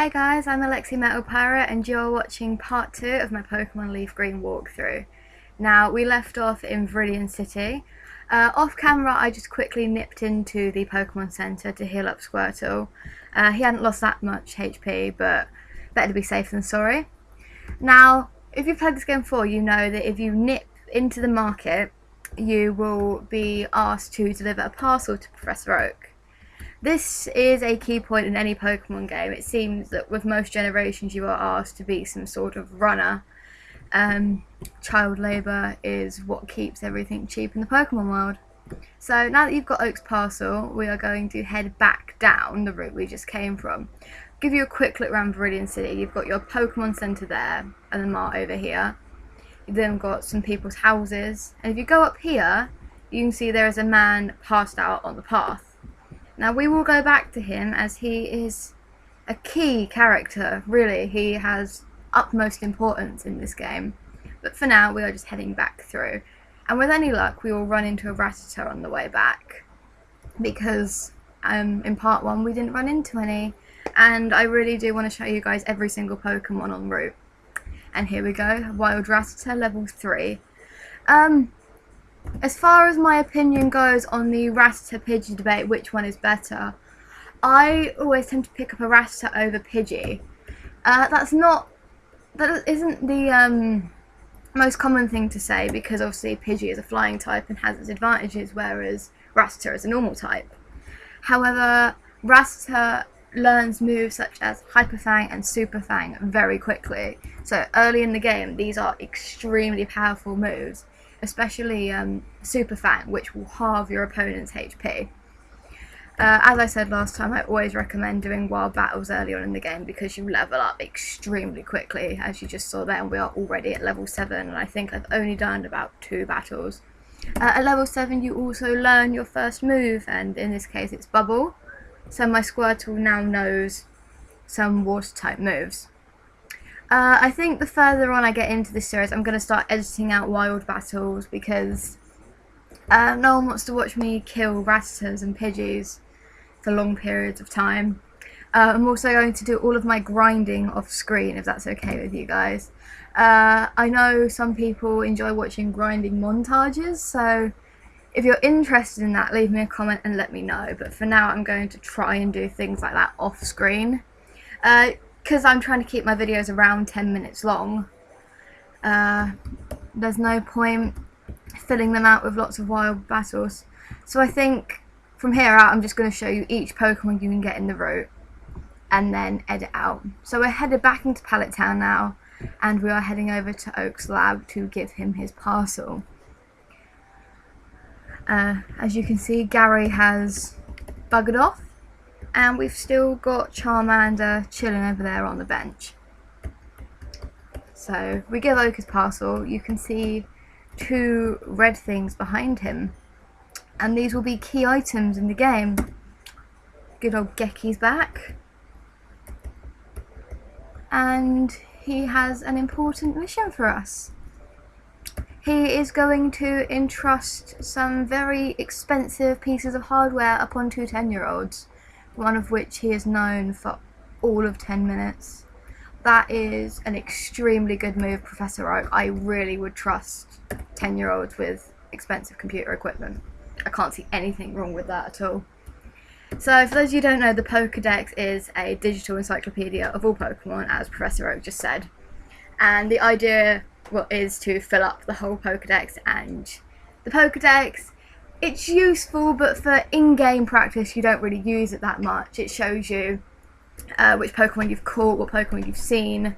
Hey guys, I'm AlexiMetalPirate and you're watching part 2 of my Pokemon Leaf Green walkthrough. Now, we left off in Viridian City. Off camera, I just quickly nipped into the Pokemon Center to heal up Squirtle. He hadn't lost that much HP, but better to be safe than sorry. Now, if you've played this game before, you know that if you nip into the market, you will be asked to deliver a parcel to Professor Oak. This is a key point in any Pokemon game. It seems that with most generations you are asked to be some sort of runner. Child labour is what keeps everything cheap in the Pokemon world. So now that you've got Oak's parcel, we are going to head back down the route we just came from. Give you a quick look around Viridian City. You've got your Pokemon Center there and the mart over here. You've then got some people's houses. And if you go up here, you can see there is a man passed out on the path. Now we will go back to him as he is a key character, really. He has utmost importance in this game. But for now we are just heading back through. And with any luck we will run into a Rattata on the way back. Because in part 1 we didn't run into any. And I really do want to show you guys every single Pokemon en route. And here we go, Wild Rattata level 3. As far as my opinion goes on the Rattata Pidgey debate, which one is better, I always tend to pick up a Rattata over Pidgey. That isn't the most common thing to say, because obviously Pidgey is a flying type and has its advantages, whereas Rattata is a normal type. However, Rattata learns moves such as Hyper Fang and Super Fang very quickly. So early in the game, these are extremely powerful moves. Especially Super Fang, which will halve your opponent's HP. As I said last time, I always recommend doing wild battles early on in the game because you level up extremely quickly. As you just saw there, we are already at level 7, and I think I've only done about 2 battles. At level 7 you also learn your first move, and in this case it's Bubble. So my Squirtle now knows some water type moves. I think the further on I get into this series, I'm going to start editing out wild battles because no one wants to watch me kill Rattatas and Pidgeys for long periods of time. I'm also going to do all of my grinding off screen, if that's okay with you guys. I know some people enjoy watching grinding montages, so if you're interested in that, leave me a comment and let me know. But for now, I'm going to try and do things like that off screen. Because I'm trying to keep my videos around 10 minutes long, there's no point filling them out with lots of wild battles. So I think from here out I'm just going to show you each Pokemon you can get in the route and then edit out. So we're headed back into Pallet Town now, and we are heading over to Oak's lab to give him his parcel. As you can see, Gary has buggered off. And we've still got Charmander chilling over there on the bench. So we give Oak his parcel. You can see 2 red things behind him, and these will be key items in the game. Good old Geki's back, and he has an important mission for us. He is going to entrust some very expensive pieces of hardware upon 2 10-year-olds. One of which he is known for all of 10 minutes. That is an extremely good move, Professor Oak. I really would trust 10-year-olds with expensive computer equipment. I can't see anything wrong with that at all. So for those of you who don't know, the Pokedex is a digital encyclopedia of all Pokemon, as Professor Oak just said. And the idea is to fill up the whole Pokedex, and the Pokedex, it's useful, but for in-game practice you don't really use it that much. It shows you which Pokemon you've caught, what Pokemon you've seen,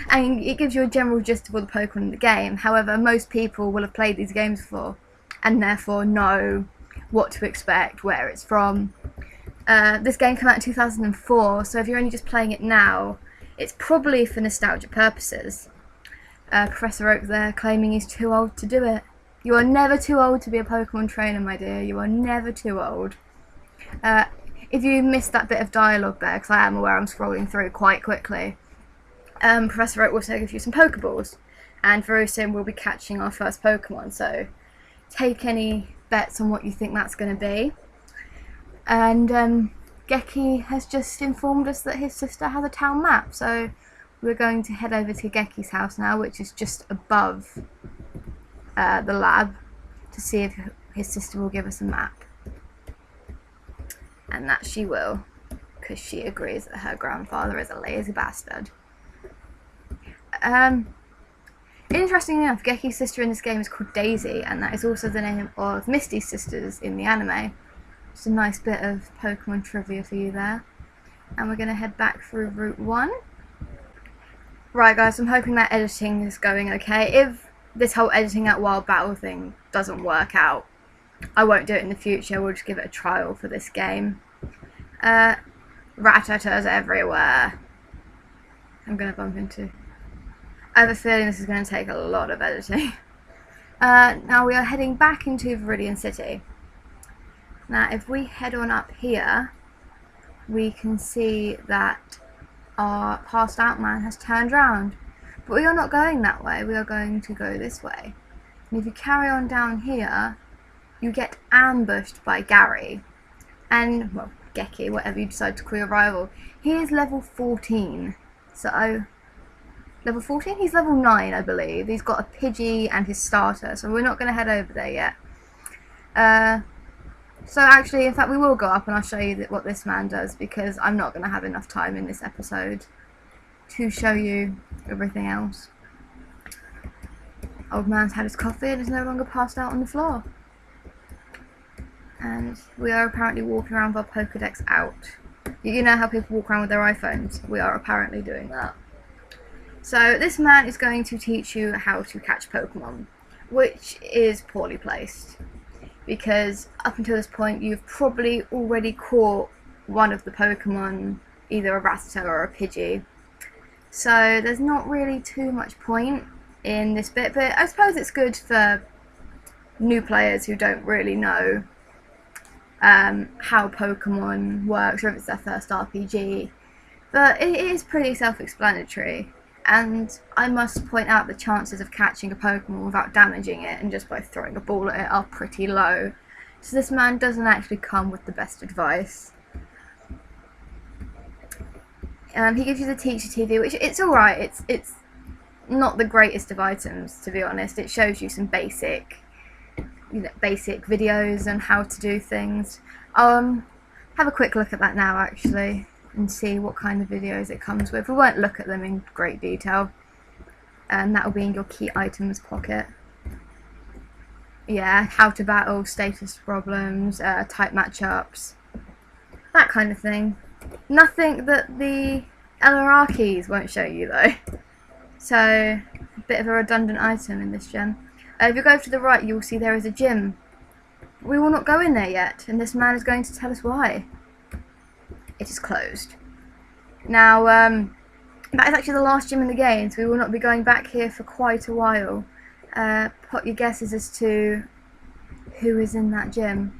and it gives you a general gist of all the Pokemon in the game. However, most people will have played these games before, and therefore know what to expect, where it's from. This game came out in 2004, so if you're only just playing it now, it's probably for nostalgia purposes. Professor Oak there claiming he's too old to do it. You are never too old to be a Pokemon trainer, my dear. You are never too old. If you missed that bit of dialogue there, because I am aware I'm scrolling through quite quickly, Professor Oak also gives you some Pokeballs, and very soon we'll be catching our first Pokemon, so take any bets on what you think that's going to be. And Geki has just informed us that his sister has a town map, so we're going to head over to Geki's house now, which is just above the lab, to see if his sister will give us a map. And that she will, because she agrees that her grandfather is a lazy bastard. Interestingly enough, Geki's sister in this game is called Daisy, and that is also the name of Misty's sisters in the anime. Just a nice bit of Pokemon trivia for you there. And we're going to head back through Route 1. Right guys, I'm hoping that editing is going okay. If this whole editing out wild battle thing doesn't work out, I won't do it in the future. We'll just give it a trial for this game. Rattatas everywhere. I'm going to bump into... I have a feeling this is going to take a lot of editing. Now we are heading back into Viridian City. Now if we head on up here, we can see that our passed out man has turned round. But we are not going that way, we are going to go this way. And if you carry on down here, you get ambushed by Gary. And, well, Geki, whatever you decide to call your rival. He is level 14. So, level 14? He's level 9, I believe. He's got a Pidgey and his starter, so we're not going to head over there yet. So actually, in fact, we will go up and I'll show you what this man does, because I'm not going to have enough time in this episode to show you everything else. Old man's had his coffee and is no longer passed out on the floor. And we are apparently walking around with our Pokedex out. You know how people walk around with their iPhones? We are apparently doing that. So this man is going to teach you how to catch Pokemon, which is poorly placed. Because up until this point you've probably already caught one of the Pokemon, either a Rattata or a Pidgey. So there's not really too much point in this bit, but I suppose it's good for new players who don't really know how Pokemon works, or if it's their first RPG. But it is pretty self-explanatory. And I must point out the chances of catching a Pokemon without damaging it and just by throwing a ball at it are pretty low. So this man doesn't actually come with the best advice. He gives you the Teacher TV, which it's alright. It's not the greatest of items, to be honest. It shows you some basic videos on how to do things. Have a quick look at that now, actually, and see what kind of videos it comes with. We won't look at them in great detail, and that will be in your key items pocket. Yeah, how to battle, status problems, type matchups, that kind of thing. Nothing that the LRR keys won't show you though. So, a bit of a redundant item in this gem. If you go to the right, you will see there is a gym. We will not go in there yet, and this man is going to tell us why. It is closed. Now, that is actually the last gym in the game, so we will not be going back here for quite a while. Put your guesses as to who is in that gym.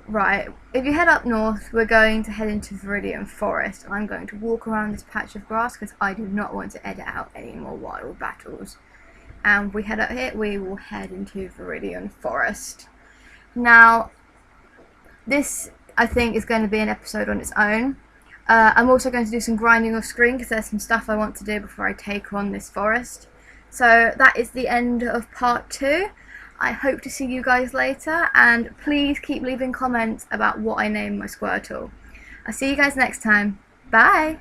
Right, if you head up north, we're going to head into Viridian Forest, and I'm going to walk around this patch of grass because I do not want to edit out any more wild battles. And we head up here, we will head into Viridian Forest. Now, this I think is going to be an episode on its own. I'm also going to do some grinding off screen because there's some stuff I want to do before I take on this forest. So that is the end of part 2. I hope to see you guys later, and please keep leaving comments about what I name my Squirtle. I'll see you guys next time. Bye!